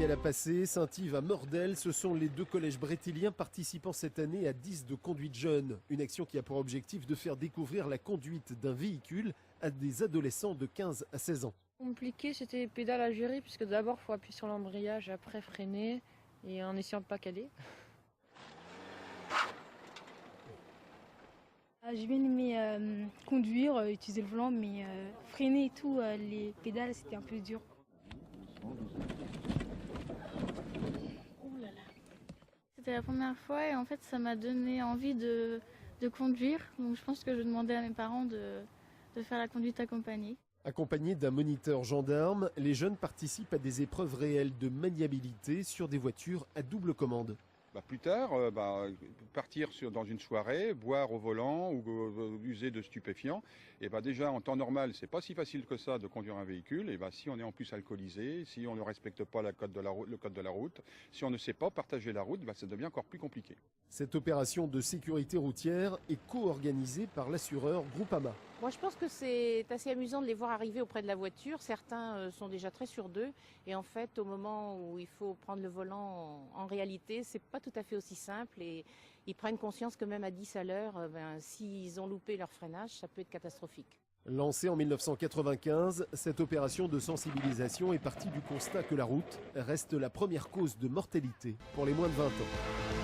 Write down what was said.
Gabriel a passé, Saint-Yves à Mordel, ce sont les deux collèges brétéliens participant cette année à 10 de conduite jeune. Une action qui a pour objectif de faire découvrir la conduite d'un véhicule à des adolescents de 15 à 16 ans. Compliqué, c'était les pédales à gérer, puisque d'abord il faut appuyer sur l'embrayage, après freiner, et en essayant de ne pas caler. J'ai bien aimé conduire, utiliser le volant, mais freiner et tout, les pédales, c'était un peu dur. C'était la première fois et en fait ça m'a donné envie de conduire. Donc je pense que je demandais à mes parents de faire la conduite accompagnée. Accompagnés d'un moniteur gendarme, les jeunes participent à des épreuves réelles de maniabilité sur des voitures à double commande. Plus tard, partir dans une soirée, boire au volant ou user de stupéfiants, et déjà en temps normal, c'est pas si facile que ça de conduire un véhicule. Et si on est en plus alcoolisé, si on ne respecte pas le code de la route, si on ne sait pas partager la route, ça devient encore plus compliqué. Cette opération de sécurité routière est co-organisée par l'assureur Groupama. Moi, je pense que c'est assez amusant de les voir arriver auprès de la voiture. Certains sont déjà très sûrs d'eux. Et en fait, au moment où il faut prendre le volant, en réalité, c'est pas tout à fait aussi simple. Et ils prennent conscience que même à 10 à l'heure, s'ils ont loupé leur freinage, ça peut être catastrophique. Lancée en 1995, cette opération de sensibilisation est partie du constat que la route reste la première cause de mortalité pour les moins de 20 ans.